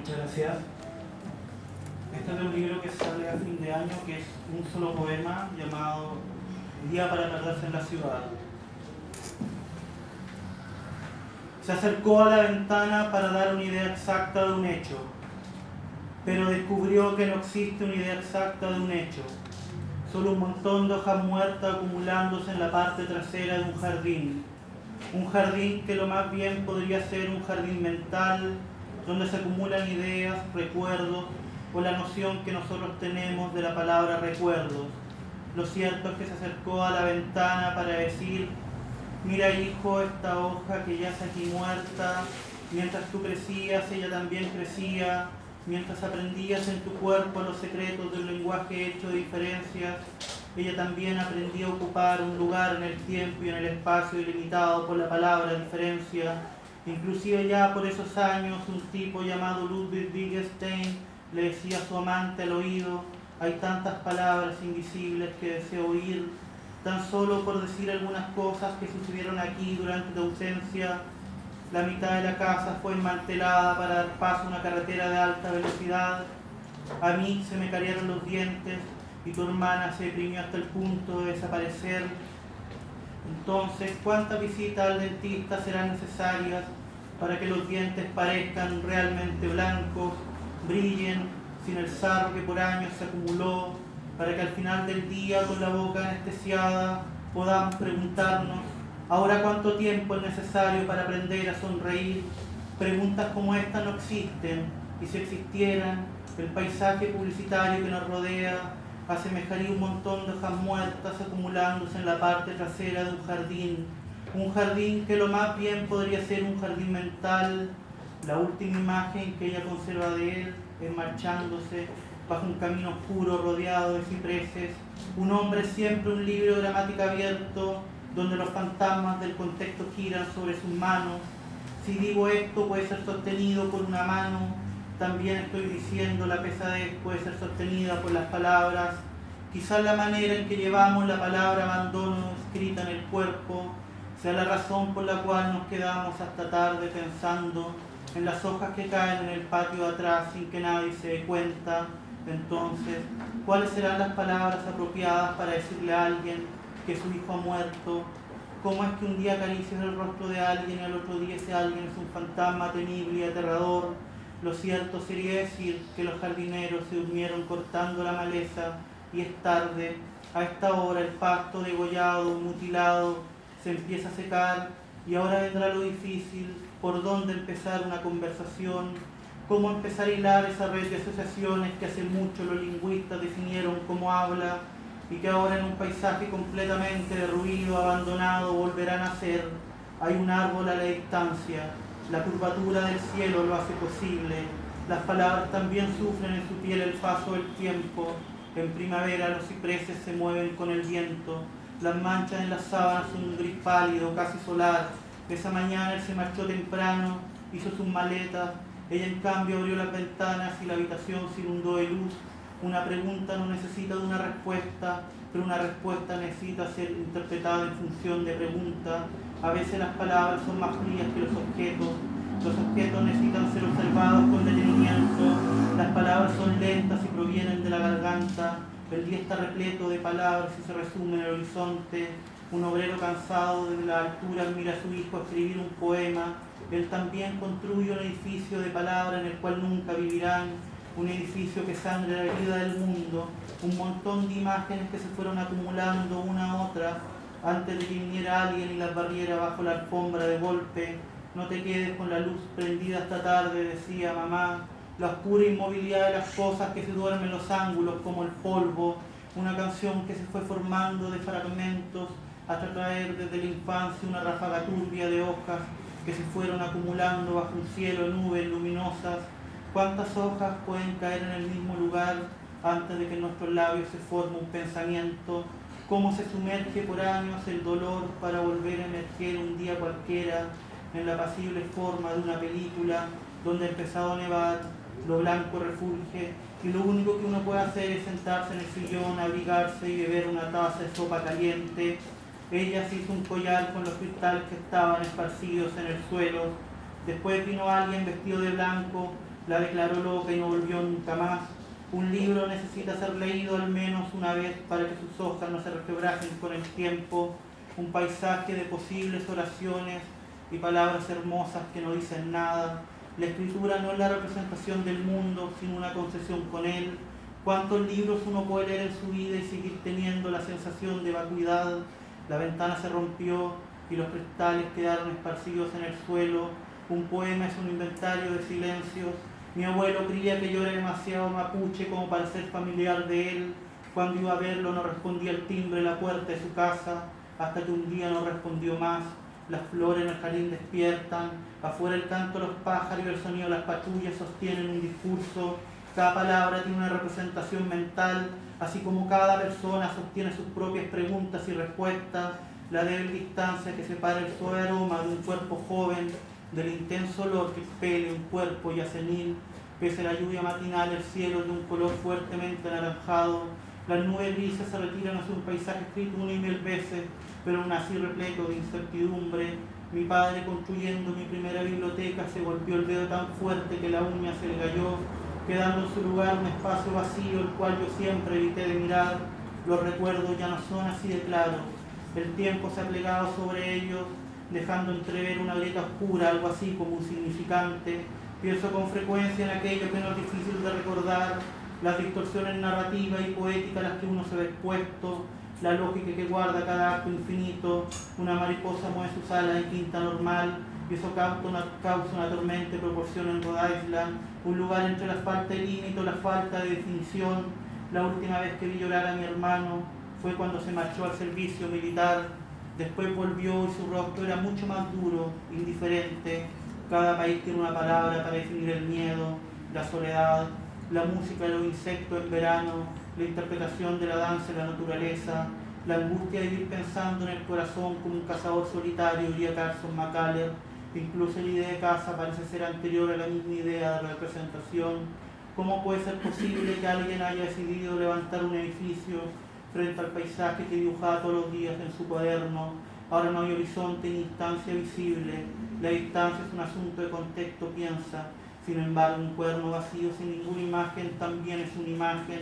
Muchas gracias. Este es de un libro que sale a fin de año, que es un solo poema llamado Día para perderse en la ciudad. Se acercó a la ventana para dar una idea exacta de un hecho, pero descubrió que no existe una idea exacta de un hecho, solo un montón de hojas muertas acumulándose en la parte trasera de un jardín que lo más bien podría ser un jardín mental, donde se acumulan ideas, recuerdos o la noción que nosotros tenemos de la palabra recuerdos. Lo cierto es que se acercó a la ventana para decir: mira, hijo, esta hoja que yace aquí muerta, mientras tú crecías, ella también crecía, mientras aprendías en tu cuerpo los secretos del lenguaje hecho de diferencias, ella también aprendía a ocupar un lugar en el tiempo y en el espacio ilimitado por la palabra diferencia. Inclusive ya por esos años, un tipo llamado Ludwig Wittgenstein le decía a su amante al oído: hay tantas palabras invisibles que deseo oír. Tan solo por decir algunas cosas que sucedieron aquí durante tu ausencia, la mitad de la casa fue enmantelada para dar paso a una carretera de alta velocidad. A mí se me cayeron los dientes y tu hermana se deprimió hasta el punto de desaparecer. Entonces, ¿cuántas visitas al dentista serán necesarias para que los dientes parezcan realmente blancos, brillen sin el sarro que por años se acumuló, para que al final del día, con la boca anestesiada, podamos preguntarnos: ¿ahora cuánto tiempo es necesario para aprender a sonreír? Preguntas como esta no existen, y si existieran, el paisaje publicitario que nos rodea asemejaría un montón de hojas muertas acumulándose en la parte trasera de un jardín que lo más bien podría ser un jardín mental. La última imagen que ella conserva de él es marchándose bajo un camino oscuro rodeado de cipreses, un hombre siempre un libro de gramática abierto, donde los fantasmas del contexto giran sobre sus manos. Si digo esto puede ser sostenido por una mano, también estoy diciendo la pesadez puede ser sostenida por las palabras. Quizás la manera en que llevamos la palabra abandono escrita en el cuerpo sea la razón por la cual nos quedamos hasta tarde pensando en las hojas que caen en el patio de atrás sin que nadie se dé cuenta. Entonces, ¿cuáles serán las palabras apropiadas para decirle a alguien que su hijo ha muerto? ¿Cómo es que un día acaricias el rostro de alguien y al otro día ese alguien es un fantasma temible y aterrador? Lo cierto sería decir que los jardineros se durmieron cortando la maleza y es tarde. A esta hora el pasto degollado, mutilado, se empieza a secar y ahora vendrá lo difícil: ¿por dónde empezar una conversación? ¿Cómo empezar a hilar esa red de asociaciones que hace mucho los lingüistas definieron como habla y que ahora en un paisaje completamente derruido, abandonado, volverán a ser? Hay un árbol a la distancia, la curvatura del cielo lo hace posible, las palabras también sufren en su piel el paso del tiempo. En primavera los cipreses se mueven con el viento, las manchas en las sábanas son un gris pálido, casi solar. Esa mañana él se marchó temprano, hizo sus maletas, ella en cambio abrió las ventanas y la habitación se inundó de luz. Una pregunta no necesita de una respuesta, pero una respuesta necesita ser interpretada en función de pregunta. A veces las palabras son más frías que los objetos necesitan ser observados con detenimiento, las palabras son lentas y provienen de la garganta. El día está repleto de palabras y se resume en el horizonte. Un obrero cansado desde la altura mira a su hijo escribir un poema. Él también construye un edificio de palabras en el cual nunca vivirán, un edificio que sangre la vida del mundo, un montón de imágenes que se fueron acumulando una a otra antes de que viniera alguien y las barriera bajo la alfombra de golpe. No te quedes con la luz prendida esta tarde, decía mamá. La oscura inmovilidad de las cosas que se duermen en los ángulos como el polvo, una canción que se fue formando de fragmentos hasta traer desde la infancia una ráfaga turbia de hojas que se fueron acumulando bajo un cielo de nubes luminosas. ¿Cuántas hojas pueden caer en el mismo lugar antes de que en nuestros labios se forme un pensamiento? ¿Cómo se sumerge por años el dolor para volver a emerger un día cualquiera en la apacible forma de una película donde ha empezado a nevar, lo blanco refulge y lo único que uno puede hacer es sentarse en el sillón, abrigarse y beber una taza de sopa caliente? Ella se hizo un collar con los cristales que estaban esparcidos en el suelo. Después vino alguien vestido de blanco La declaró loca y no volvió nunca más. Un libro necesita ser leído al menos una vez para que sus hojas no se resquebrajen con el tiempo. Un paisaje de posibles oraciones y palabras hermosas que no dicen nada. La escritura no es la representación del mundo, sino una concesión con él. ¿Cuántos libros uno puede leer en su vida y seguir teniendo la sensación de vacuidad? La ventana se rompió y los cristales quedaron esparcidos en el suelo. Un poema es un inventario de silencios. Mi abuelo creía que yo era demasiado mapuche como para ser familiar de él. Cuando iba a verlo no respondía el timbre de la puerta de su casa, hasta que un día no respondió más. Las flores en el jardín despiertan, afuera el canto de los pájaros y el sonido de las patrullas sostienen un discurso. Cada palabra tiene una representación mental, así como cada persona sostiene sus propias preguntas y respuestas. La débil distancia que separa el suave aroma de un cuerpo joven del intenso olor que expele un cuerpo ya senil. Pese a la lluvia matinal, el cielo es de un color fuertemente anaranjado. Las nubes grises se retiran hacia un paisaje escrito una y mil veces, pero aún así repleto de incertidumbre. Mi padre, construyendo mi primera biblioteca, se golpeó el dedo tan fuerte que la uña se le cayó, quedando en su lugar un espacio vacío, el cual yo siempre evité de mirar. Los recuerdos ya no son así de claros. El tiempo se ha plegado sobre ellos, dejando entrever una grieta oscura, algo así como un significante. Pienso con frecuencia en aquello que no es difícil de recordar, las distorsiones narrativas y poéticas a las que uno se ve expuesto, la lógica que guarda cada acto infinito. Una mariposa mueve sus alas en quinta normal, y eso causa una tormenta de proporción en Rhode Island, un lugar entre la falta de límite o la falta de definición. La última vez que vi llorar a mi hermano fue cuando se marchó al servicio militar. Después volvió y su rostro era mucho más duro, indiferente. Cada país tiene una palabra para definir el miedo, la soledad, la música de los insectos en verano, la interpretación de la danza de la naturaleza, la angustia de vivir pensando en el corazón como un cazador solitario, diría Carson McCullers. Incluso la idea de casa parece ser anterior a la misma idea de representación. ¿Cómo puede ser posible que alguien haya decidido levantar un edificio frente al paisaje que dibujaba todos los días en su cuaderno? Ahora no hay horizonte ni distancia visible. La distancia es un asunto de contexto, piensa. Sin embargo, un cuaderno vacío sin ninguna imagen también es una imagen.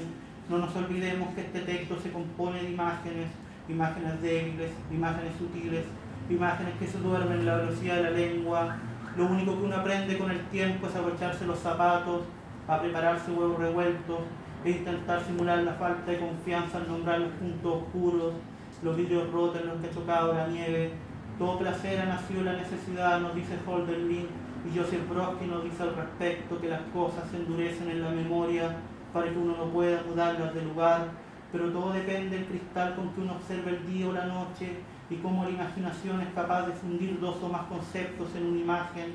No nos olvidemos que este texto se compone de imágenes, imágenes débiles, imágenes sutiles, imágenes que se duermen en la velocidad de la lengua. Lo único que uno aprende con el tiempo es abrocharse los zapatos, a prepararse huevos revueltos e intentar simular la falta de confianza al nombrar los puntos oscuros, los vidrios rotos en los que ha chocado la nieve. Todo placer ha nacido en la necesidad, nos dice Hölderlin, y Joseph Brodsky nos dice al respecto que las cosas se endurecen en la memoria para que uno no pueda mudarlas de lugar, pero todo depende del cristal con que uno observa el día o la noche y cómo la imaginación es capaz de fundir dos o más conceptos en una imagen.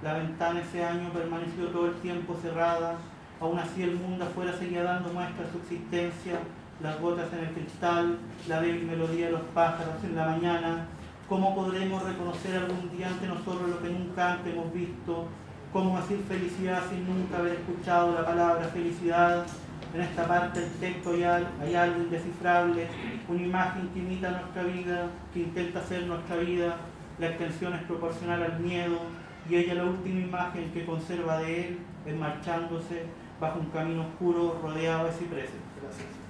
La ventana ese año permaneció todo el tiempo cerrada, aún así el mundo afuera seguía dando muestra de su existencia, las gotas en el cristal, la débil melodía de los pájaros en la mañana. ¿Cómo podremos reconocer algún día ante nosotros lo que nunca antes hemos visto? ¿Cómo decir felicidad sin nunca haber escuchado la palabra felicidad? En esta parte del texto hay algo indescifrable, una imagen que imita nuestra vida, que intenta ser nuestra vida. La extensión es proporcional al miedo, y ella, la última imagen que conserva de él, es marchándose bajo un camino oscuro rodeado de cipreses. Gracias.